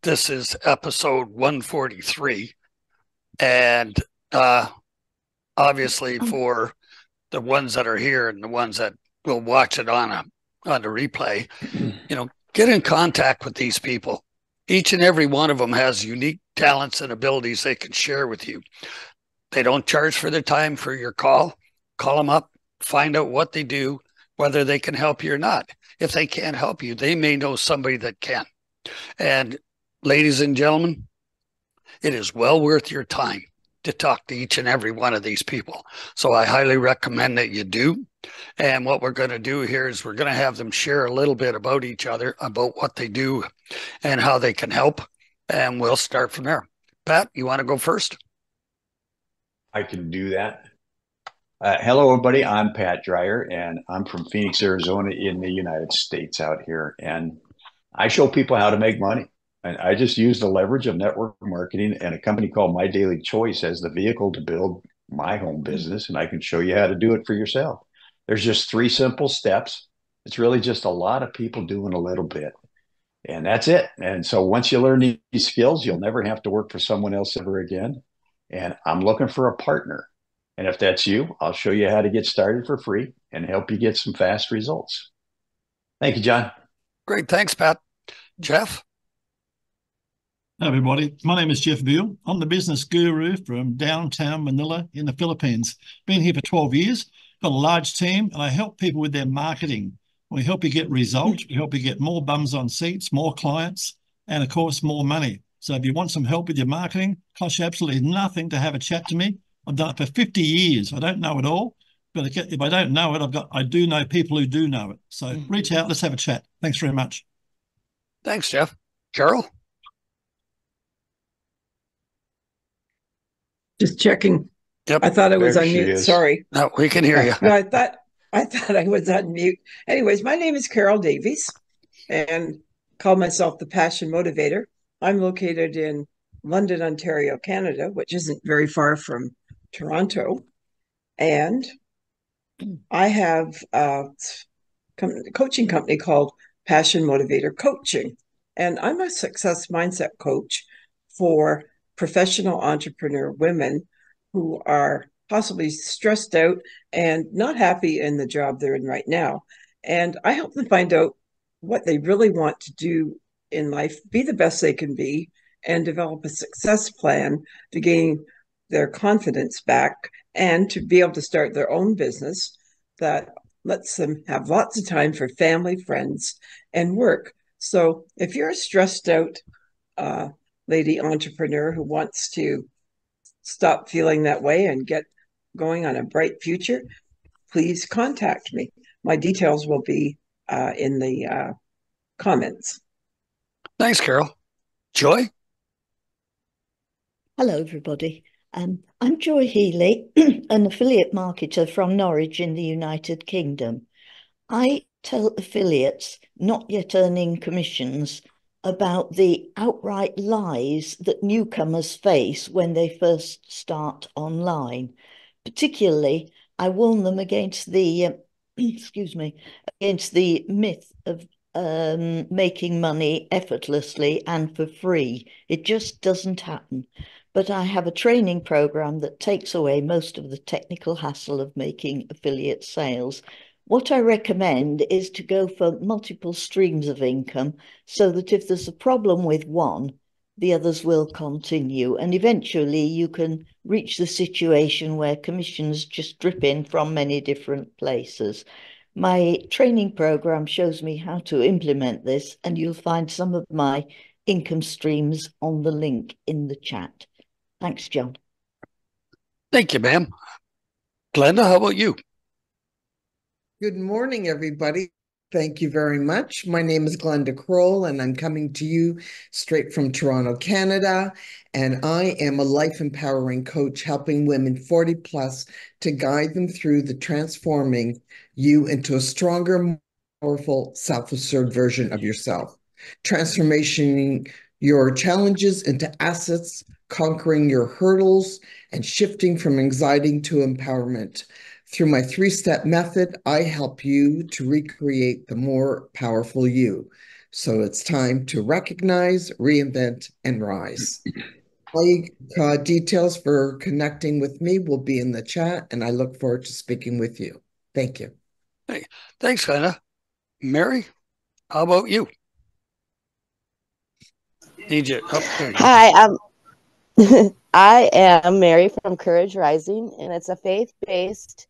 This is episode 143. And obviously for the ones that are here and the ones that will watch it on the replay, get in contact with these people. Each and every one of them has unique talents and abilities they can share with you. They don't charge for their time for your call. Call them up, find out what they do, whether they can help you or not. If they can't help you, they may know somebody that can. And ladies and gentlemen, it is well worth your time to talk to each and every one of these people. So I highly recommend that you do. And what we're going to do here is we're going to have them share a little bit about each other, about what they do and how they can help. And we'll start from there. Pat, you want to go first? I can do that. Hello, everybody. I'm Pat Dreyer, and I'm from Phoenix, Arizona in the United States out here. And I show people how to make money. And I just use the leverage of network marketing and a company called My Daily Choice as the vehicle to build my home business. And I can show you how to do it for yourself. There's just 3 simple steps. It's really just a lot of people doing a little bit. And that's it. And so once you learn these skills, you'll never have to work for someone else ever again. And I'm looking for a partner. And if that's you, I'll show you how to get started for free and help you get some fast results. Thank you, John. Great. Thanks, Pat. Jeff? Hello, everybody. My name is Jeff Veal. I'm the business guru from downtown Manila in the Philippines. Been here for 12 years, got a large team, and I help people with their marketing. We help you get results. We help you get more bums on seats, more clients, and of course, more money. So if you want some help with your marketing, it costs you absolutely nothing to have a chat to me. I've done it for 50 years. I don't know it all, but if I don't know it, I do know people who do know it. So reach out. Let's have a chat. Thanks very much. Thanks, Jeff. Carol? Just checking. Yep. I thought I was on mute. Sorry. No, we can hear you. No, I thought I was on mute. Anyways, my name is Carol Davies and call myself the Passion Motivator. I'm located in London, Ontario, Canada, which isn't very far from Toronto. And I have a coaching company called Passion Motivator Coaching. And I'm a success mindset coach for professional entrepreneur women who are possibly stressed out and not happy in the job they're in right now. And I help them find out what they really want to do in life, be the best they can be, and develop a success plan to gain their confidence back and to be able to start their own business that lets them have lots of time for family, friends, and work. So if you're a stressed out lady entrepreneur who wants to stop feeling that way and get going on a bright future, please contact me. My details will be in the comments. Thanks, Carol. Joy? Hello, everybody. I'm Joy Healy, an affiliate marketer from Norwich in the United Kingdom. I tell affiliates not yet earning commissions about the outright lies that newcomers face when they first start online. Particularly, I warn them against the against the myth of making money effortlessly and for free. It just doesn't happen. But I have a training program that takes away most of the technical hassle of making affiliate sales. What I recommend is to go for multiple streams of income so that if there's a problem with one, the others will continue. And eventually you can reach the situation where commissions just drip in from many different places. My training program shows me how to implement this, and you'll find some of my income streams on the link in the chat. Thanks, John. Thank you, ma'am. Glenda, how about you? Good morning, everybody. Thank you very much. My name is Glenda Kroll, and I'm coming to you straight from Toronto, Canada. And I am a life empowering coach helping women 40 plus to guide them through the transforming you into a stronger, more powerful, self-assured version of yourself. Transforming your challenges into assets, conquering your hurdles, and shifting from anxiety to empowerment. Through my 3-step method, I help you to recreate the more powerful you. So it's time to recognize, reinvent, and rise. My details for connecting with me will be in the chat, and I look forward to speaking with you. Thank you. Hey, thanks, Glenda. Mary, how about you? Need you. Oh, there you go. Hi, I am Mary from Courage Rising, and it's a faith-based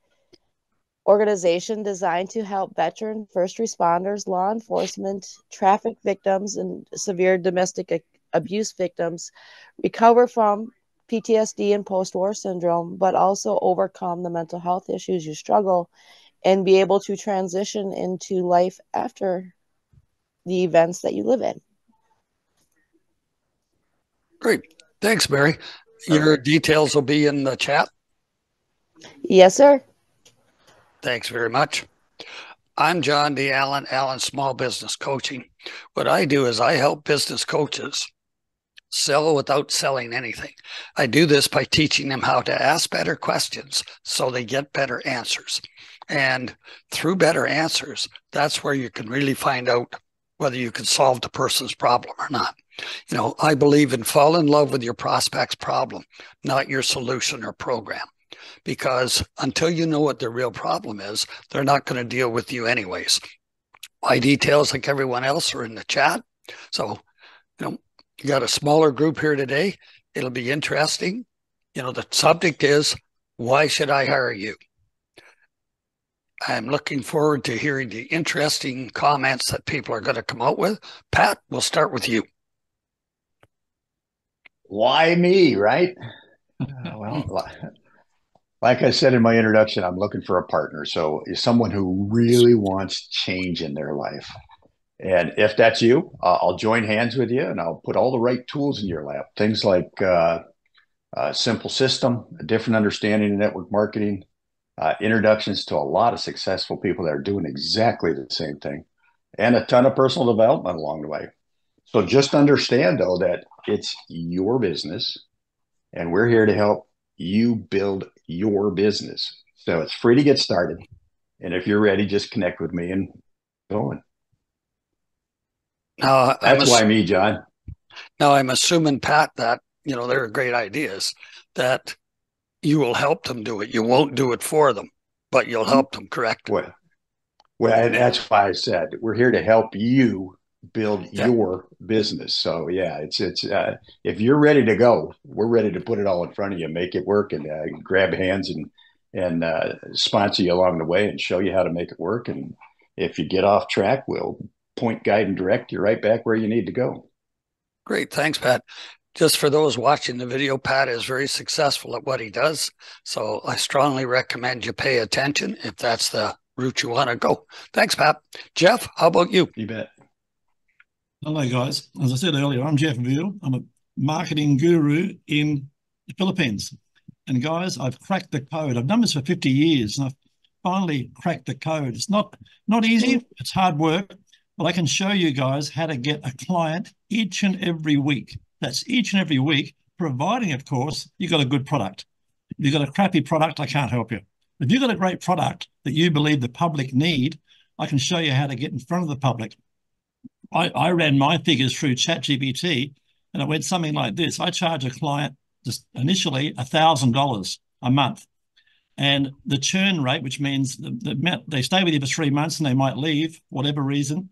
organization designed to help veteran first responders, law enforcement, traffic victims, and severe domestic abuse victims recover from PTSD and post-war syndrome, but also overcome the mental health issues you struggle and be able to transition into life after the events that you live in. Great. Thanks, Mary. Your details will be in the chat. Yes, sir. Thanks very much. I'm John D. Allen Small Business Coaching. What I do is I help business coaches sell without selling anything. I do this by teaching them how to ask better questions so they get better answers. And through better answers, that's where you can really find out whether you can solve the person's problem or not. You know, I believe in fall in love with your prospect's problem, not your solution or program. Because until you know what their real problem is, they're not going to deal with you anyways. My details, like everyone else, are in the chat. So, you know, you got a smaller group here today. It'll be interesting. You know, the subject is, why should I hire you? I'm looking forward to hearing the interesting comments that people are going to come out with. Pat, we'll start with you. Why me, right? Well, like I said in my introduction, I'm looking for a partner. So someone who really wants change in their life. And if that's you, I'll join hands with you and I'll put all the right tools in your lap. Things like a simple system, a different understanding of network marketing, introductions to a lot of successful people that are doing exactly the same thing, and a ton of personal development along the way. So just understand, though, that it's your business and we're here to help you build your business. So it's free to get started. And if you're ready, just connect with me and go on. That's why me, John. Now, I'm assuming, Pat, that, you know, they're great ideas, that you will help them do it. You won't do it for them, but you'll help them, correct? Well, that's why I said we're here to help you build your business. So yeah, it's if you're ready to go, we're ready to put it all in front of you, make it work, and grab hands and sponsor you along the way and show you how to make it work. And if you get off track, we'll point, guide, and direct you right back where you need to go. Great. Thanks, Pat. Just for those watching the video, Pat is very successful at what he does. So I strongly recommend you pay attention if that's the route you want to go. Thanks, Pat. Jeff, how about you? You bet. Hello, guys. As I said earlier, I'm Jeff Veal. I'm a marketing guru in the Philippines. And guys, I've cracked the code. I've done this for 50 years and I've finally cracked the code. It's not easy. It's hard work. But I can show you guys how to get a client each and every week. That's each and every week, providing, of course, you've got a good product. If you've got a crappy product, I can't help you. If you've got a great product that you believe the public need, I can show you how to get in front of the public. I ran my figures through ChatGPT, and it went something like this. I charge a client just initially $1,000 a month. And the churn rate, which means they stay with you for 3 months and they might leave, whatever reason.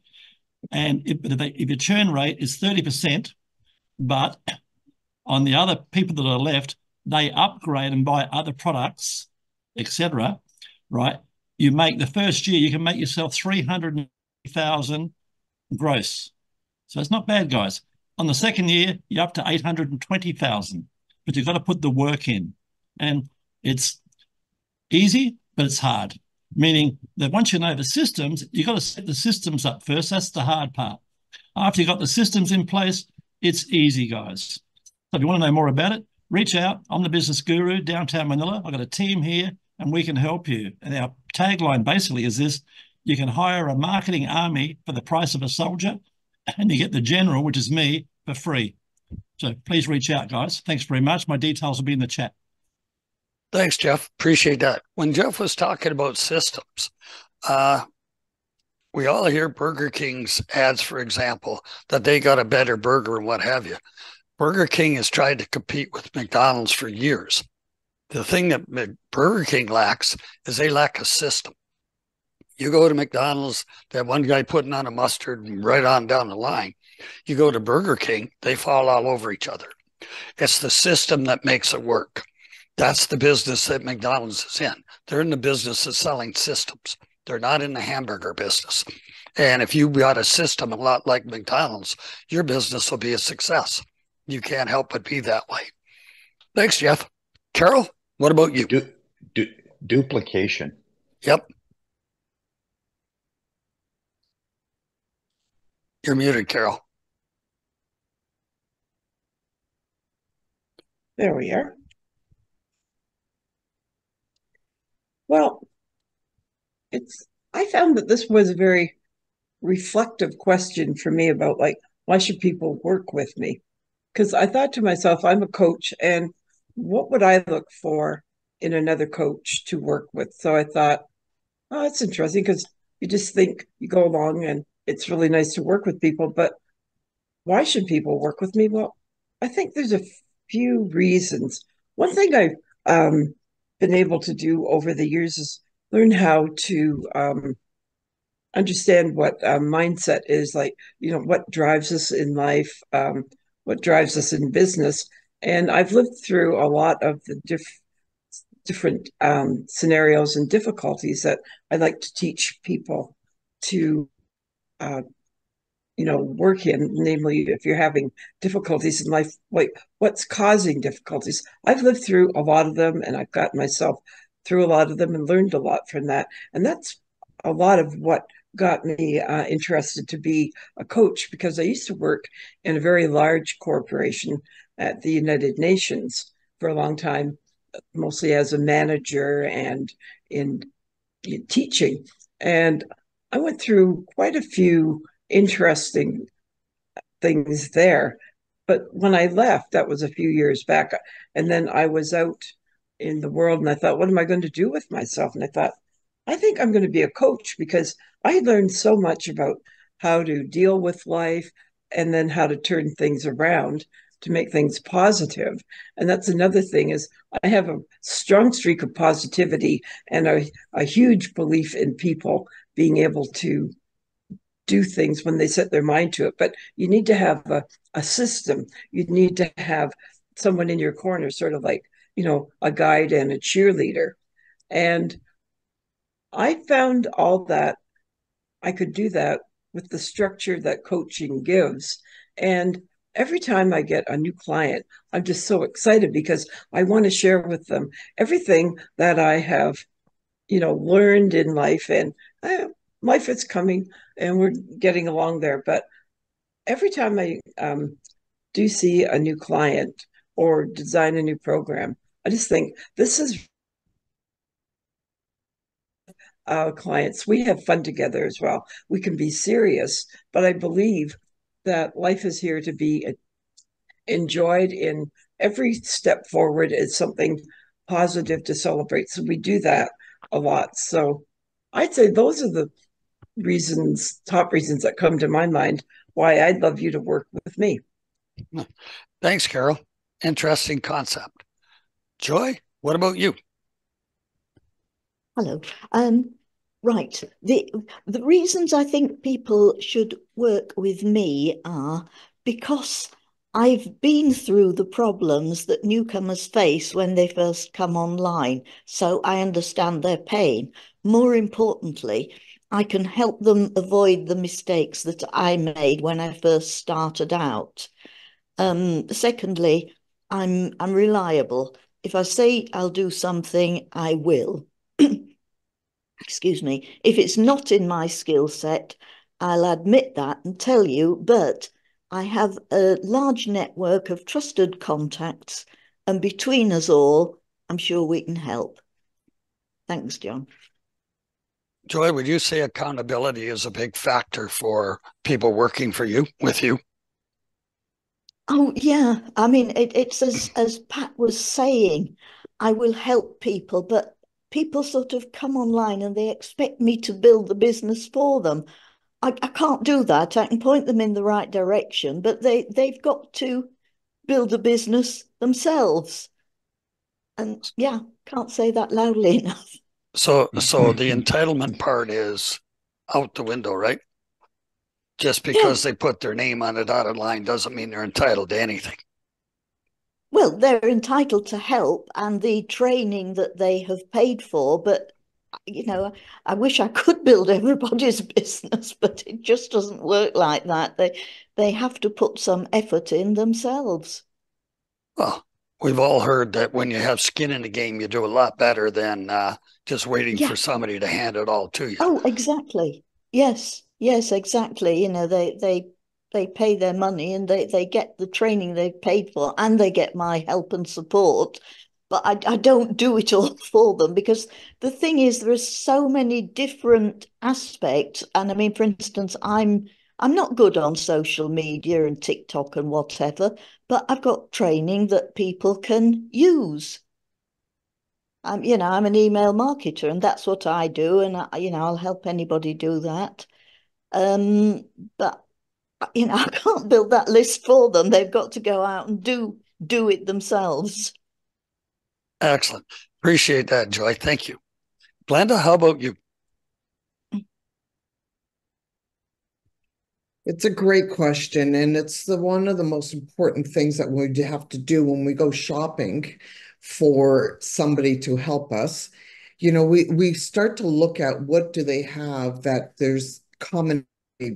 And if your churn rate is 30%, but on the other people that are left, they upgrade and buy other products, etc., right? You make the first year, you can make yourself 300,000 gross. So it's not bad, guys. On the second year, you're up to 820,000, but you've got to put the work in. And it's easy, but it's hard. Meaning that once you know the systems, you've got to set the systems up first. That's the hard part. After you've got the systems in place, it's easy, guys. So if you want to know more about it, reach out. I'm the business guru, downtown Manila. I've got a team here and we can help you. And our tagline basically is this: you can hire a marketing army for the price of a soldier and you get the general, which is me, for free. So please reach out, guys. Thanks very much. My details will be in the chat. Thanks, Jeff. Appreciate that. When Jeff was talking about systems, we all hear Burger King's ads, for example, that they got a better burger and what have you. Burger King has tried to compete with McDonald's for years. The thing that Burger King lacks is they lack a system. You go to McDonald's, they have one guy putting on a mustard right on down the line. You go to Burger King, they fall all over each other. It's the system that makes it work. That's the business that McDonald's is in. They're in the business of selling systems. They're not in the hamburger business. And if you got a system a lot like McDonald's, your business will be a success. You can't help but be that way. Thanks, Jeff. Carol, what about you? Duplication. Yep. You're muted, Carol. There we are. Well, I found that this was a very reflective question for me about like, why should people work with me? Because I thought to myself, I'm a coach, and what would I look for in another coach to work with? So I thought, oh, it's interesting because you just think you go along and it's really nice to work with people, but why should people work with me? Well, I think there's a few reasons. One thing I've been able to do over the years is learn how to understand what mindset is like, what drives us in life, what drives us in business. And I've lived through a lot of the different scenarios and difficulties that I like to teach people to work in, namely if you're having difficulties in life, like what's causing difficulties. I've lived through a lot of them, and I've gotten myself through a lot of them and learned a lot from that. And that's a lot of what got me interested to be a coach, because I used to work in a very large corporation at the United Nations for a long time, mostly as a manager and in teaching. And I went through quite a few interesting things there. But when I left, that was a few years back. And then I was out in the world and I thought, what am I going to do with myself? And I thought, I think I'm going to be a coach, because I had learned so much about how to deal with life and then how to turn things around to make things positive. And that's another thing, is I have a strong streak of positivity and a huge belief in people being able to do things when they set their mind to it. But you need to have a system. You need to have someone in your corner, sort of like, a guide and a cheerleader. And I found all that I could do that with the structure that coaching gives. And every time I get a new client, I'm just so excited because I want to share with them everything that I have, learned in life. And life is coming and we're getting along there. But every time I do see a new client or design a new program, I just think this is clients. We have fun together as well. We can be serious, but I believe that life is here to be enjoyed, in every step forward is something positive to celebrate. So we do that a lot. So I'd say those are the top reasons that come to my mind why I'd love you to work with me. Thanks, Carol. Interesting concept. Joy, what about you? Hello. Right. The reasons I think people should work with me are because I've been through the problems that newcomers face when they first come online, so I understand their pain. More importantly, I can help them avoid the mistakes that I made when I first started out. Secondly, I'm reliable. If I say I'll do something, I will. Excuse me. If it's not in my skill set, I'll admit that and tell you, but I have a large network of trusted contacts, and between us all, I'm sure we can help. Thanks, John. Joy, would you say accountability is a big factor for people working with you? Oh, yeah. I mean, it's as Pat was saying, I will help people, but people sort of come online and they expect me to build the business for them. I can't do that. I can point them in the right direction, but they've got to build a business themselves. And yeah, can't say that loudly enough. So the entitlement part is out the window, right? Just because they put their name on a dotted line doesn't mean they're entitled to anything. Well, they're entitled to help and the training that they have paid for, but I wish I could build everybody's business, but it just doesn't work like that. They have to put some effort in themselves. Well, we've all heard that when you have skin in the game, you do a lot better than just waiting for somebody to hand it all to you. Oh, exactly. Yes, exactly. They pay their money and they get the training they've paid for and they get my help and support. But I don't do it all for them because the thing is there are so many different aspects. And I mean, for instance, I'm not good on social media and TikTok and whatever, but I've got training that people can use. I'm an email marketer and that's what I do. And I'll help anybody do that. But I can't build that list for them. They've got to go out and do it themselves. Excellent. Appreciate that, Joy. Thank you. Glenda, how about you? It's a great question, and it's one of the most important things that we have to do when we go shopping for somebody to help us. We start to look at what do they have that there's common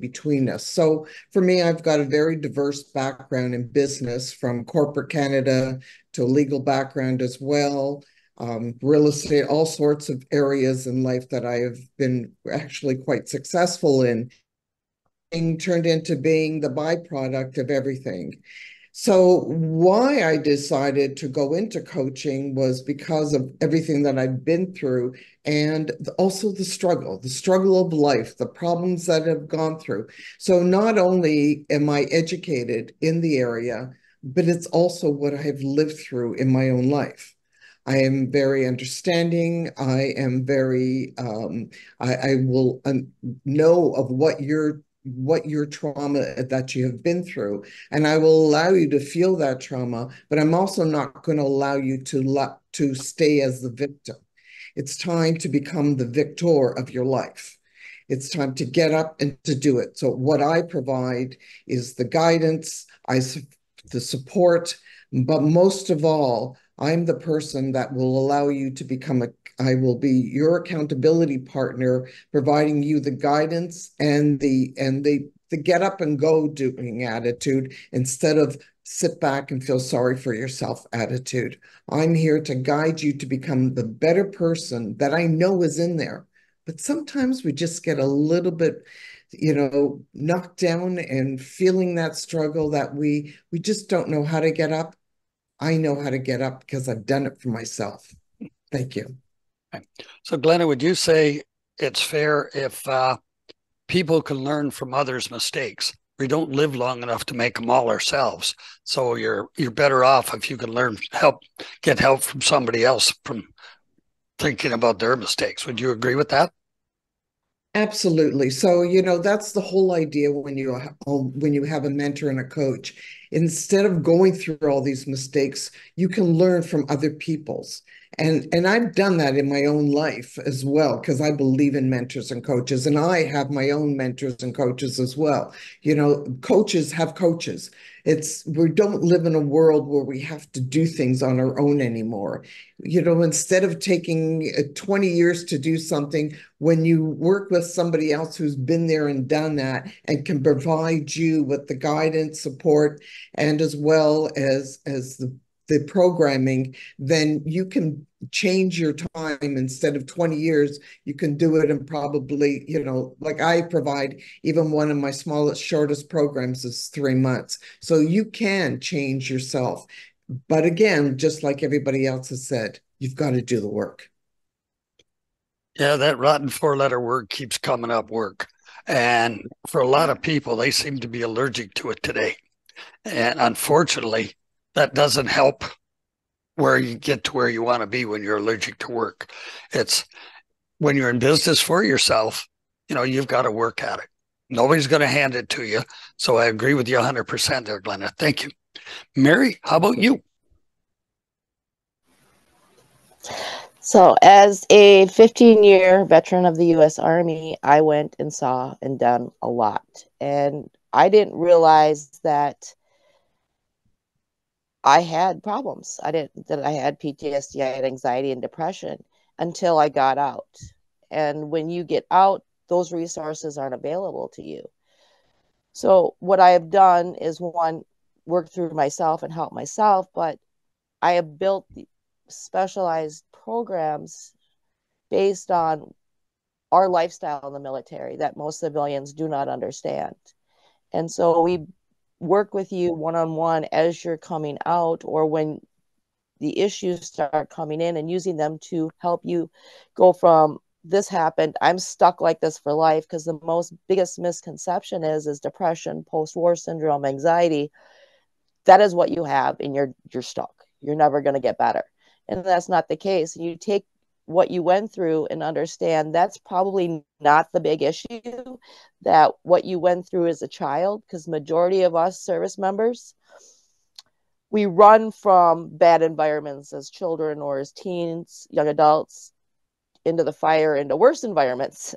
between us. So for me, I've got a very diverse background in business, from corporate Canada to legal background as well, real estate, all sorts of areas in life that I have been actually quite successful in, being turned into being the byproduct of everything. So why I decided to go into coaching was because of everything that I've been through, and also the struggle of life, the problems that I've gone through. So not only am I educated in the area, but it's also what I have lived through in my own life. I am very understanding. I am very, I will know of what your trauma that you have been through, and I will allow you to feel that trauma, but I'm also not going to allow you to stay as the victim. It's time to become the victor of your life. It's time to get up and to do it. So what I provide is the guidance, the support, but most of all, I'm the person that will allow you to become I will be your accountability partner, providing you the guidance and the get up and go doing attitude instead of sit back and feel sorry for yourself attitude. I'm here to guide you to become the better person that I know is in there. But sometimes we just get a little bit, knocked down and feeling that struggle that we just don't know how to get up. I know how to get up because I've done it for myself. Thank you. So, Glenda, would you say it's fair if people can learn from others' mistakes? We don't live long enough to make them all ourselves. So you're better off if you can get help from somebody else from thinking about their mistakes. Would you agree with that? Absolutely. So, that's the whole idea when you have a mentor and a coach. Instead of going through all these mistakes, you can learn from other people's. And I've done that in my own life as well, because I believe in mentors and coaches, and I have my own mentors and coaches as well. Coaches have coaches. We don't live in a world where we have to do things on our own anymore. Instead of taking 20 years to do something, when you work with somebody else who's been there and done that and can provide you with the guidance, support, and as well as the programming, then you can change your time. Instead of 20 years, you can do it in probably, like I provide, even one of my shortest programs is 3 months. So you can change yourself. But again, just like everybody else has said, you've got to do the work. Yeah, that rotten 4-letter word keeps coming up, work. And for a lot of people, they seem to be allergic to it today. And unfortunately, that doesn't help where you get to where you want to be when you're allergic to work. It's when you're in business for yourself, you've got to work at it. Nobody's going to hand it to you. So I agree with you 100% there, Glenda. Thank you. Mary, how about you? So, as a 15-year veteran of the U.S. Army, I went and saw and done a lot. And I didn't realize that I had problems. That I had PTSD, I had anxiety and depression until I got out. And when you get out, those resources aren't available to you. So what I have done is, one, work through myself and help myself, but I have built specialized programs based on our lifestyle in the military that most civilians do not understand. And so we work with you one-on-one as you're coming out, or when the issues start coming in, and using them to help you go from this happened, I'm stuck like this for life. Because the most biggest misconception is depression, post-war syndrome, anxiety. That is what you have, and you're stuck. You're never going to get better. And that's not the case. You take what you went through and understand that's probably not the big issue, that what you went through as a child, because majority of us service members, we run from bad environments as children or as teens, young adults, into the fire, into worse environments.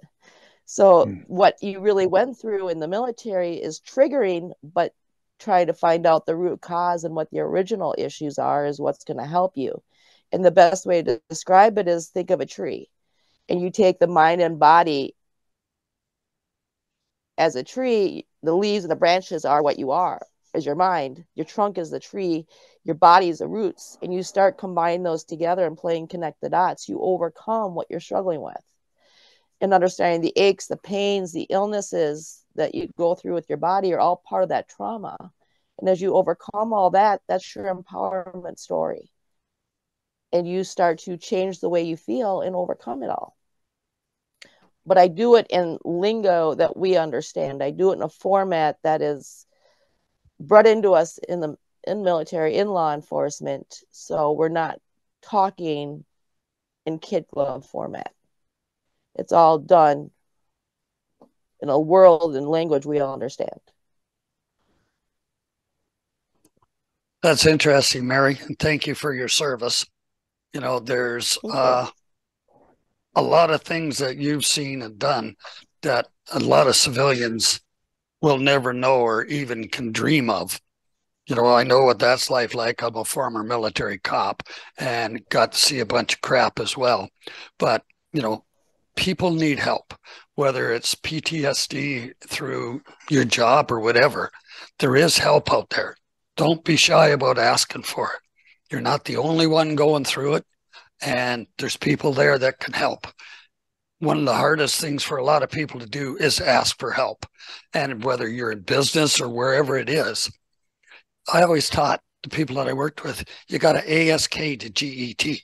So what you really went through in the military is triggering, but try to find out the root cause and what the original issues are is what's going to help you. And the best way to describe it is, think of a tree, and you take the mind and body as a tree. The leaves and the branches are what you are, as your mind. Your trunk is the tree, your body is the roots, and you start combining those together and playing connect the dots. You overcome what you're struggling with, and understanding the aches, the pains, the illnesses that you go through with your body are all part of that trauma. And as you overcome all that, that's your empowerment story. And you start to change the way you feel and overcome it all. But I do it in lingo that we understand. I do it in a format that is brought into us in military, in law enforcement. So we're not talking in kid glove format. It's all done in a world and language we all understand. That's interesting, Mary, and thank you for your service. You know, there's a lot of things that you've seen and done that a lot of civilians will never know or even can dream of. You know, I know what that's like. I'm a former military cop and got to see a bunch of crap as well. But, you know, people need help, whether it's PTSD through your job or whatever. There is help out there. Don't be shy about asking for it. You're not the only one going through it, and there's people there that can help. One of the hardest things for a lot of people to do is ask for help. And whether you're in business or wherever it is, I always taught the people that I worked with, you got to ASK to GET.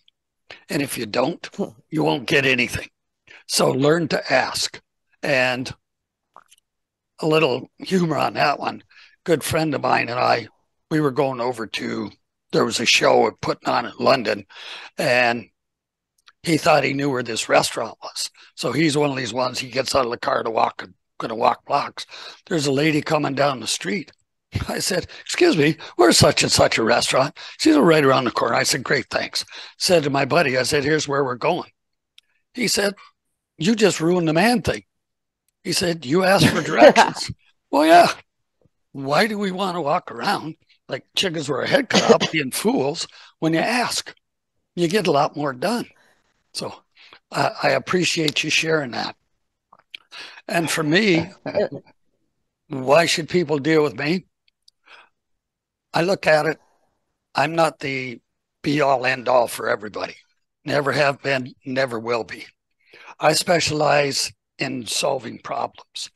And if you don't, you won't get anything. So learn to ask. And a little humor on that one. Good friend of mine and I, we were going over to, there was a show putting on in London, and he thought he knew where this restaurant was. So he's one of these ones, he gets out of the car to walk, going to walk blocks. There's a lady coming down the street. I said, excuse me, where's such and such a restaurant? She's right around the corner. I said, great, thanks. Said to my buddy, I said, here's where we're going. He said, you just ruined the man thing. He said, you asked for directions. Well, yeah. Why do we want to walk around like chickens with our head cut off being fools when you ask? You get a lot more done. So I appreciate you sharing that. And for me, why should people deal with me? I look at it, I'm not the be-all, end-all for everybody. Never have been, never will be. I specialize in solving problems.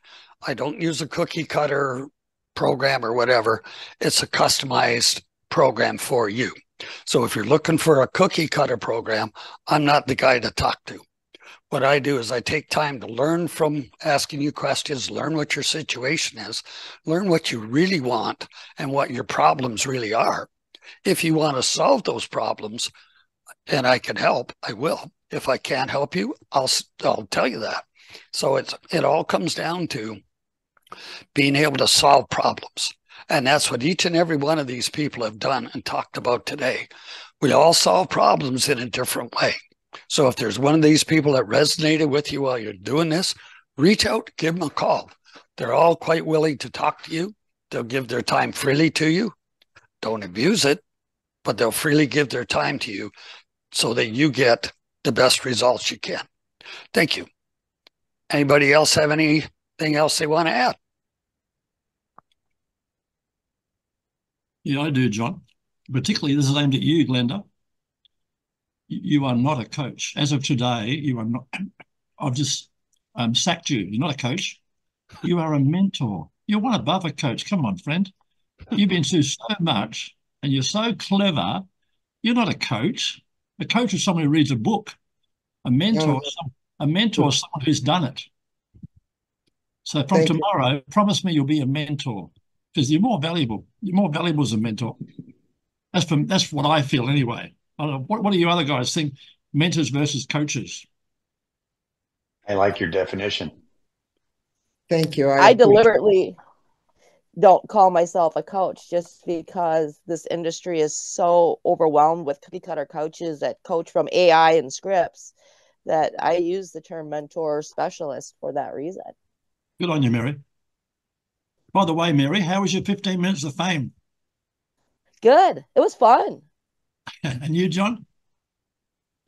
I don't use a cookie cutter program or whatever. It's a customized program for you. So if you're looking for a cookie cutter program, I'm not the guy to talk to. What I do is I take time to learn from asking you questions, learn what your situation is, learn what you really want and what your problems really are. If you want to solve those problems and I can help, I will. If I can't help you, I'll tell you that. So it all comes down to being able to solve problems. And that's what each and every one of these people have done and talked about today. We all solve problems in a different way. So if there's one of these people that resonated with you while you're doing this, reach out, give them a call. They're all quite willing to talk to you. They'll give their time freely to you. Don't abuse it, but they'll freely give their time to you so that you get the best results you can. Thank you. Anybody else have anything else they want to add? Yeah, I do, John. Particularly, this is aimed at you, Glenda. You are not a coach. As of today, you are not. I've just sacked you. You're not a coach. You are a mentor. You're one above a coach. Come on, friend. You've been through so much and you're so clever. You're not a coach. A coach is someone who reads a book. A mentor, a mentor is someone who's done it. So from tomorrow, promise me you'll be a mentor because you're more valuable. You're more valuable as a mentor. That's what I feel anyway. I don't know, what do you other guys think? Mentors versus coaches. I like your definition. Thank you. I deliberately don't call myself a coach just because this industry is so overwhelmed with cookie cutter coaches that coach from AI and scripts that I use the term mentor specialist for that reason. Good on you, Mary. By the way, Mary, how was your 15 minutes of fame? Good. It was fun. And you, John?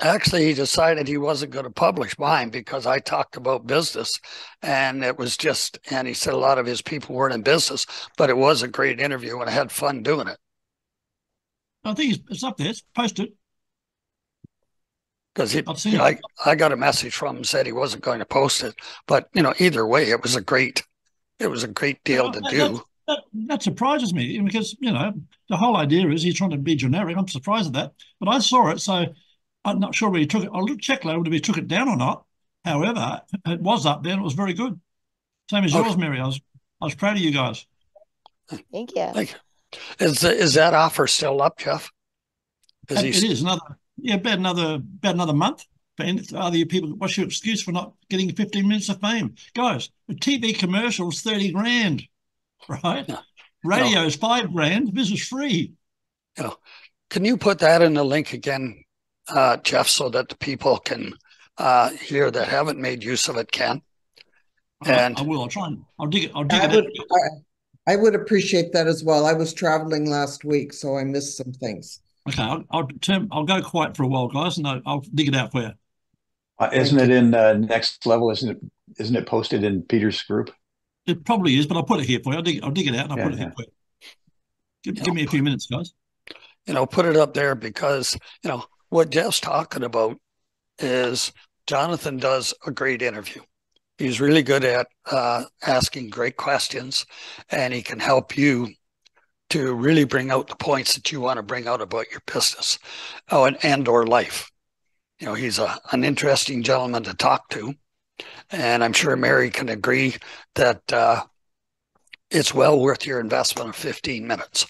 Actually, he decided he wasn't going to publish mine because I talked about business, and and he said a lot of his people weren't in business, but it was a great interview and I had fun doing it. I think it's up there. It's posted. Because I got a message from him, said he wasn't going to post it, but either way, it was a great deal to do. That surprises me because the whole idea is he's trying to be generic. I'm surprised at that, but I saw it, so I'm not sure whether he took it. I'll check later whether he took it down or not. However, it was up there and it was very good. Same as yours, Mary. I was proud of you guys. Thank you. Thank you. Is that offer still up, Jeff? It is about another month. But other people, what's your excuse for not getting 15 minutes of fame, guys? A TV commercial is 30 grand, right? No. Radio is $5 grand. This is free. Can you put that in the link again, Jeff, so that the people can hear that haven't made use of it can? And I will. I'll try and I'll dig it. I would appreciate that as well. I was traveling last week, so I missed some things. Okay, I'll go quiet for a while, guys, and I'll dig it out for you. Isn't it in Next Level? Isn't it posted in Peter's group? It probably is, but I'll put it here for you. I'll dig it out and I'll put it here for you. Give me a few minutes, guys. Put it up there because what Jeff's talking about is Jonathan does a great interview. He's really good at asking great questions, and he can help you to really bring out the points that you want to bring out about your business and or life. He's an interesting gentleman to talk to, and I'm sure Mary can agree that it's well worth your investment of 15 minutes.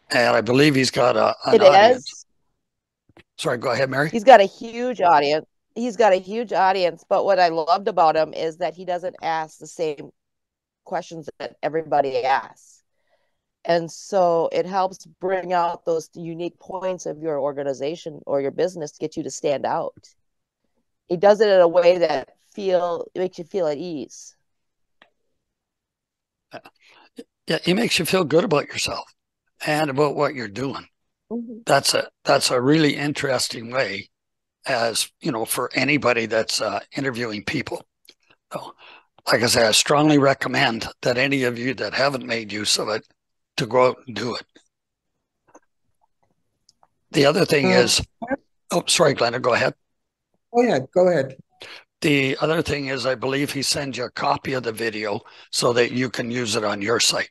And I believe he's got an audience. Sorry, go ahead, Mary. He's got a huge audience. But what I loved about him is that he doesn't ask the same questions that everybody asks. And so it helps bring out those unique points of your organization or your business to get you to stand out. He does it in a way that makes you feel at ease. Yeah, he makes you feel good about yourself and about what you're doing. Mm-hmm. That's a really interesting way, as for anybody that's interviewing people. So, like I say, I strongly recommend that any of you that haven't made use of it to go out and do it. The other thing is, sorry, Glenda, go ahead. Go ahead. The other thing is, I believe he sends you a copy of the video so that you can use it on your site.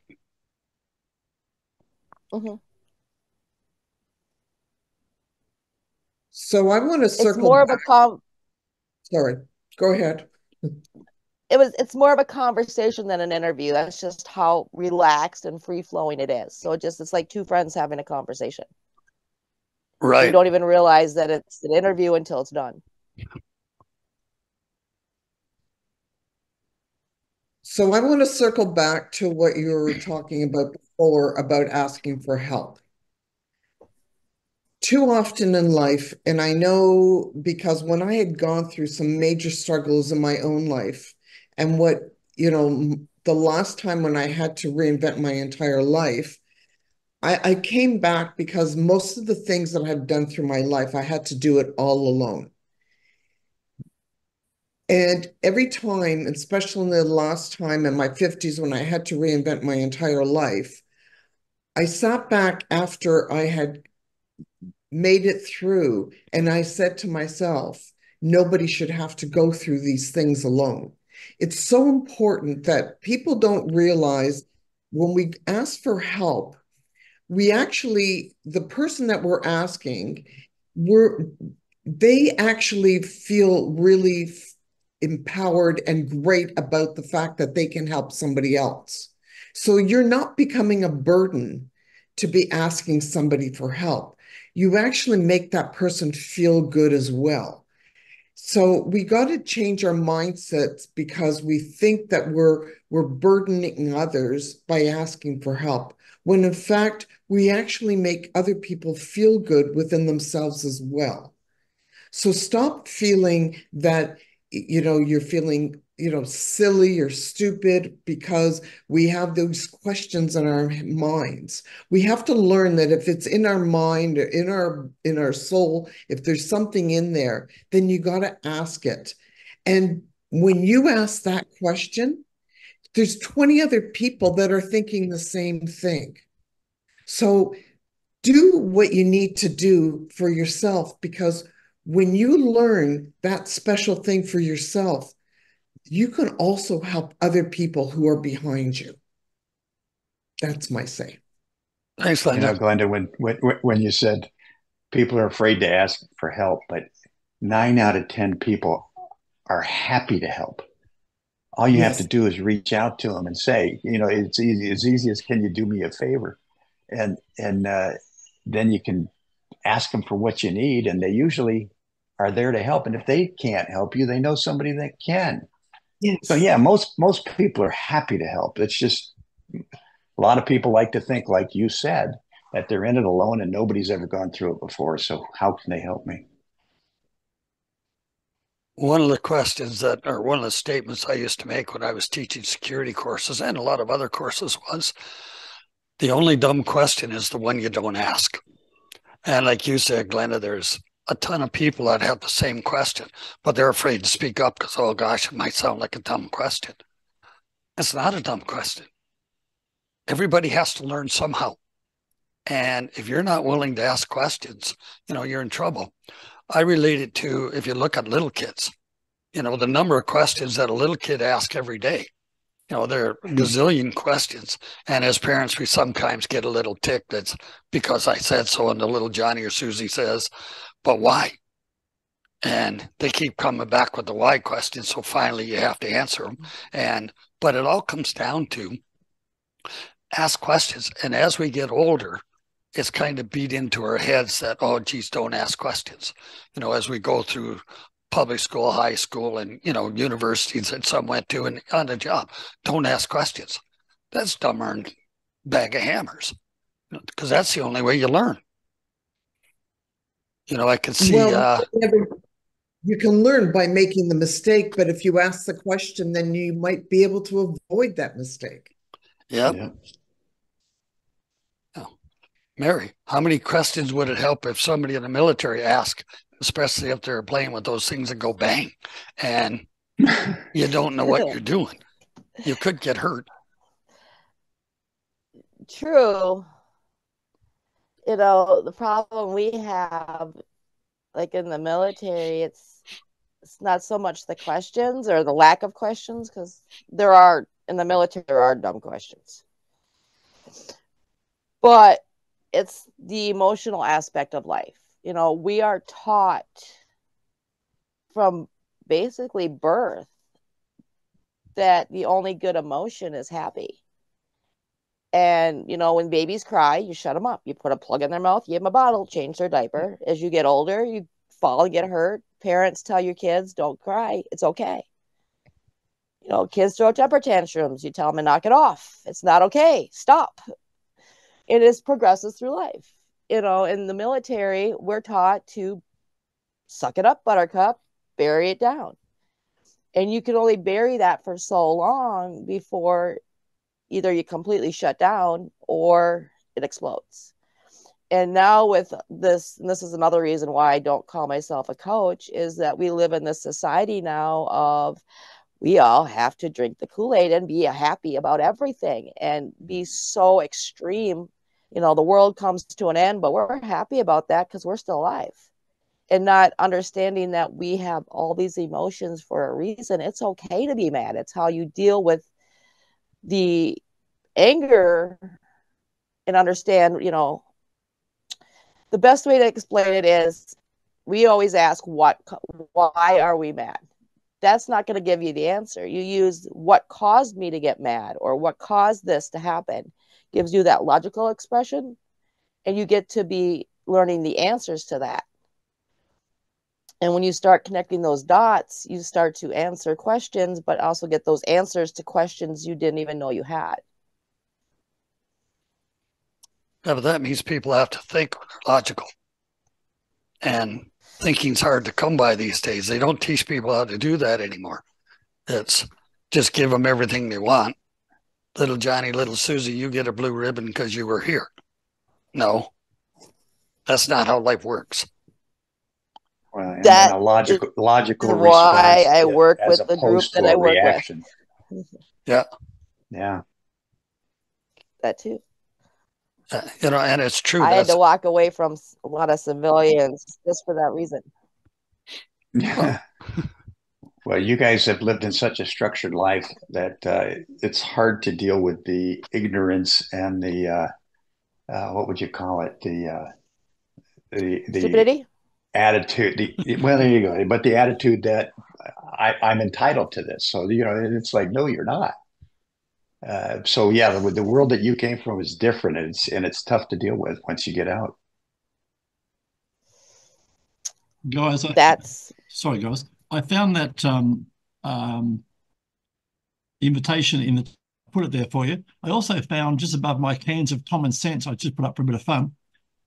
Mm-hmm. So I want to circle. It's more back. Sorry, go ahead. It's more of a conversation than an interview. That's just how relaxed and free flowing it is. So it's like two friends having a conversation. Right. You don't even realize that it's an interview until it's done. So I want to circle back to what you were talking about before about asking for help. Too often in life, and I know because when I had gone through some major struggles in my own life, and the last time when I had to reinvent my entire life, I came back because most of the things that I've done through my life, I had to do it all alone. And every time, especially in the last time in my 50s when I had to reinvent my entire life, I sat back after I had made it through and I said to myself, nobody should have to go through these things alone. It's so important that people don't realize when we ask for help, the person that we're asking, they actually feel really empowered and great about the fact that they can help somebody else. So you're not becoming a burden to be asking somebody for help. You actually make that person feel good as well. So we got to change our mindsets because we think that we're burdening others by asking for help, when in fact we actually make other people feel good within themselves as well. So stop feeling that you're feeling silly or stupid because we have those questions in our minds. We have to learn that if it's in our mind or in our soul, if there's something in there, then you got to ask it. And when you ask that question, there's 20 other people that are thinking the same thing. So do what you need to do for yourself, because when you learn that special thing for yourself, you can also help other people who are behind you. That's my say. Thanks, Glenda. Glenda, when you said people are afraid to ask for help, but 9 out of 10 people are happy to help. All you have to do is reach out to them and say, it's easy as, can you do me a favor? And then you can ask them for what you need, and they usually are there to help. And if they can't help you, they know somebody that can. Yes. So yeah, most people are happy to help. It's just a lot of people like to think, like you said, that they're in it alone and nobody's ever gone through it before. So how can they help me? One of the questions one of the statements I used to make when I was teaching security courses and a lot of other courses was, the only dumb question is the one you don't ask. And like you said, Glenda, there's a ton of people that have the same question, but they're afraid to speak up because, oh gosh, it might sound like a dumb question. It's not a dumb question. Everybody has to learn somehow. And if you're not willing to ask questions, you're in trouble. I relate it to, if you look at little kids, the number of questions that a little kid asks every day. There are a gazillion questions. And as parents, we sometimes get a little tick that's because I said so, and the little Johnny or Susie says, but why? And they keep coming back with the why question. So finally you have to answer them. But it all comes down to ask questions. And as we get older, it's kind of beat into our heads that, oh, geez, don't ask questions. As we go through public school, high school, and, universities that some went to and on the job, don't ask questions. That's dumber than a bag of hammers, because that's the only way you learn. I can see. You can learn by making the mistake, but if you ask the question, then you might be able to avoid that mistake. Yep. Yeah. Mary, how many questions would it help if somebody in the military asked, especially if they're playing with those things that go bang and you don't know what you're doing? You could get hurt. True. The problem we have, like in the military, it's not so much the questions or the lack of questions, because in the military, there are dumb questions. But it's the emotional aspect of life. We are taught from basically birth that the only good emotion is happy. And, when babies cry, you shut them up. You put a plug in their mouth, you give them a bottle, change their diaper. As you get older, you fall and get hurt. Parents tell your kids, don't cry. It's okay. Kids throw temper tantrums. You tell them to knock it off. It's not okay. Stop. It is progresses through life. In the military, we're taught to suck it up, buttercup, bury it down. And you can only bury that for so long before either you completely shut down or it explodes. And now with this, and this is another reason why I don't call myself a coach, is that we live in this society now of we all have to drink the Kool-Aid and be happy about everything and be so extreme. The world comes to an end, but we're happy about that because we're still alive. And not understanding that we have all these emotions for a reason. It's okay to be mad. It's how you deal with the anger and understand, the best way to explain it is we always ask why are we mad? That's not going to give you the answer. You use what caused me to get mad or what caused this to happen. Gives you that logical expression, and you get to be learning the answers to that. And when you start connecting those dots, you start to answer questions, but also get those answers to questions you didn't even know you had. Yeah, but that means people have to think logical. And thinking's hard to come by these days. They don't teach people how to do that anymore. It's just give them everything they want. Little Johnny, little Susie, you get a blue ribbon because you were here. No, that's not how life works. Well, and then a logical response. Why I work with the group that I work with. Yeah. Yeah. That too. And it's true. I had to walk away from a lot of civilians just for that reason. Yeah. Well, you guys have lived in such a structured life that it's hard to deal with the ignorance and the what would you call it? The stupidity attitude. Well, there you go. But the attitude that I'm entitled to this. So it's like, no, you're not. So yeah, the world that you came from is different, and it's tough to deal with once you get out. Guys, sorry, guys. I found that invitation put it there for you. I also found just above my cans of common sense, I just put up for a bit of fun.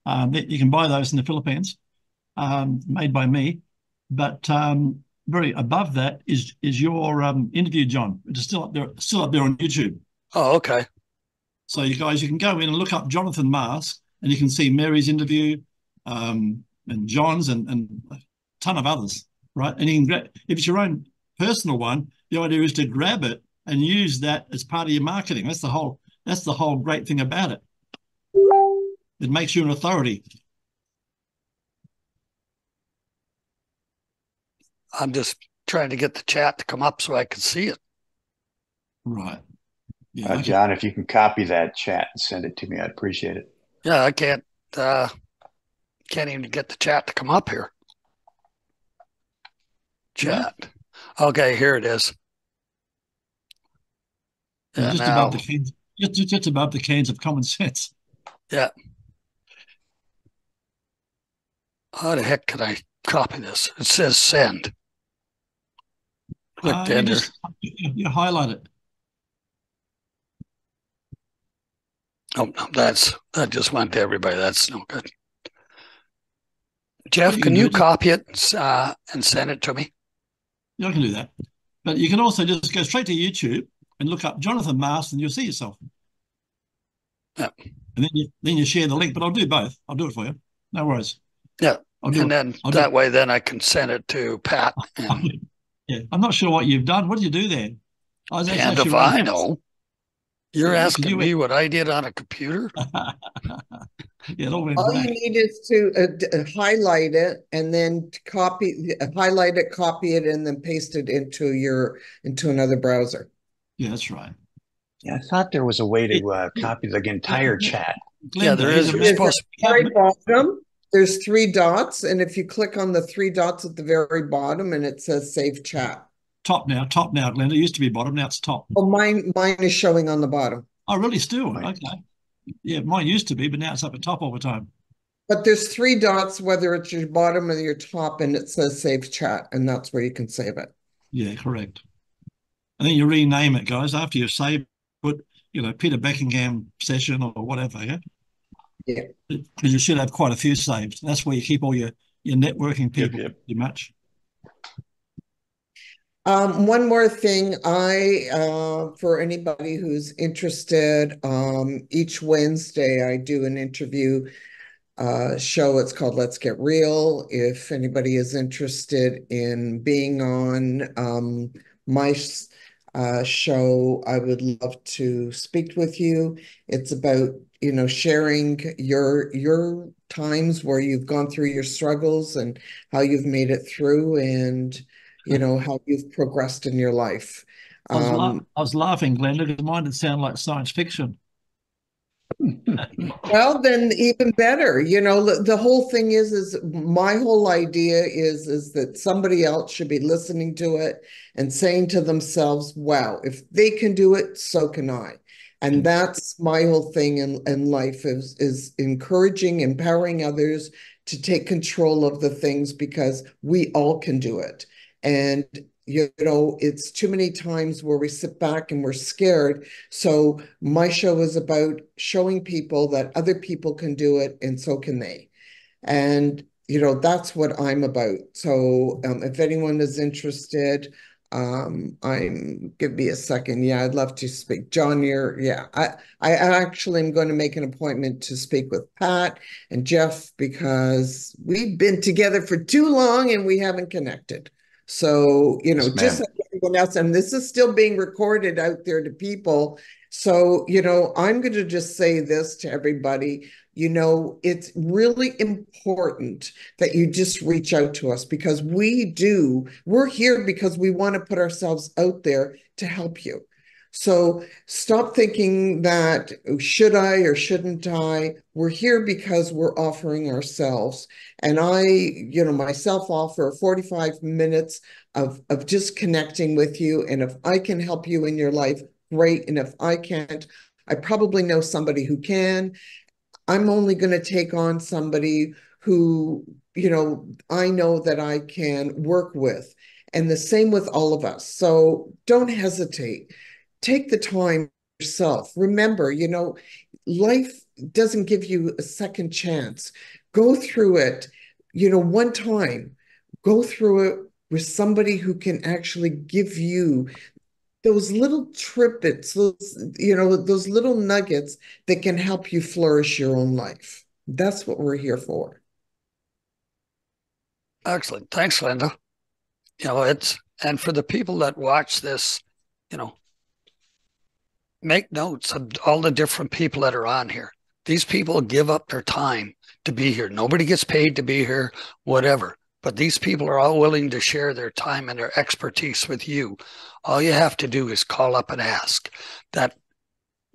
That you can buy those in the Philippines, made by me. But very above that is your interview, John. It's still up there on YouTube. Oh, okay. So you guys, you can go in and look up Jonathan Mars, and you can see Mary's interview, and John's, and a ton of others, right? And you can if it's your own personal one, the idea is to grab it and use that as part of your marketing. That's the whole great thing about it. It makes you an authority. I'm just trying to get the chat to come up so I can see it. Right. Yeah, John, if you can copy that chat and send it to me, I'd appreciate it. Yeah, I can't even get the chat to come up here. Chat. Yeah. Okay, here it is. Yeah, just above the cans, just above the cans of common sense. Yeah. How the heck can I copy this? It says send. Click enter. You highlight it. Oh, no, that just went to everybody. That's no good. Jeff, can you copy it and send it to me? Yeah, I can do that. But you can also just go straight to YouTube and look up Jonathan Mars, and you'll see yourself. Yeah. And then you share the link. But I'll do both. I'll do it for you. No worries. Yeah. And then that way, then I can send it to Pat. Yeah, I'm not sure what you've done. What did you do there? And if I know, you're asking me what I did on a computer. Yeah, all you need is to highlight it and then highlight it, copy it, and then paste it into another browser. Yeah, that's right. Yeah, I thought there was a way to copy the entire chat. Glenda, yeah, there is. Very bottom. There's 3 dots, and if you click on the 3 dots at the very bottom, and it says Save Chat. Top now, Glenda. It used to be bottom, now it's top. Oh, mine is showing on the bottom. Oh, really? Still? Right. Okay. Yeah, mine used to be, but now it's up at top all the time. But there's 3 dots, whether it's your bottom or your top, and it says Save Chat, and that's where you can save it. Yeah, correct. And then you rename it, guys, after you've saved, put, Peter Beckenham session or whatever, yeah? Yeah. Because you should have quite a few saved. That's where you keep all your networking people, pretty much. One more thing, for anybody who's interested, each Wednesday I do an interview show. It's called Let's Get Real. If anybody is interested in being on my show, I would love to speak with you. It's about, sharing your times where you've gone through your struggles and how you've made it through, and how you've progressed in your life. I was laughing, Glenda, because mine did sound like science fiction. Well, then even better. The whole thing is my whole idea is that somebody else should be listening to it and saying to themselves, wow, if they can do it, so can I. And that's my whole thing in life is encouraging, empowering others to take control of the things, because we all can do it. And it's too many times where we sit back and we're scared. So my show is about showing people that other people can do it, and so can they. And, that's what I'm about. So if anyone is interested, give me a second. Yeah, I'd love to speak. John, I actually am going to make an appointment to speak with Pat and Jeff, because we've been together for too long and we haven't connected. So, Yes, just like everyone else, and this is still being recorded out there to people. So, I'm going to just say this to everybody. It's really important that you just reach out to us, because we're here because we want to put ourselves out there to help you. So stop thinking that, should I or shouldn't I? We're here because we're offering ourselves. And I, myself offer 45 minutes of just connecting with you. And if I can help you in your life, great. And if I can't, I probably know somebody who can. I'm only going to take on somebody who, I know that I can work with. And the same with all of us. So don't hesitate. Take the time yourself. Remember, life doesn't give you a second chance. Go through it, one time. Go through it with somebody who can actually give you those little trippets, those little nuggets that can help you flourish your own life. That's what we're here for. Excellent. Thanks, Linda. And for the people that watch this, make notes of all the different people that are on here. These people give up their time to be here. Nobody gets paid to be here, whatever. But these people are all willing to share their time and their expertise with you. All you have to do is call up and ask. That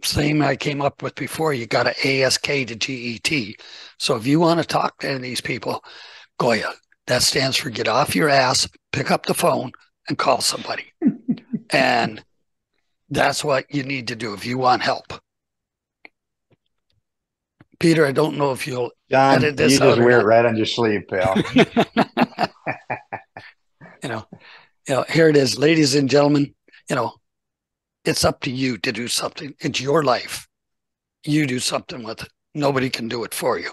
same I came up with before, you got to ASK to GET. So if you want to talk to any of these people, Goya, that stands for get off your ass, pick up the phone, and call somebody. And that's what you need to do if you want help. Peter, I don't know if you'll edit this out. You just wear it right on your sleeve, pal. Here it is, ladies and gentlemen. It's up to you to do something. It's your life. You do something with it. Nobody can do it for you.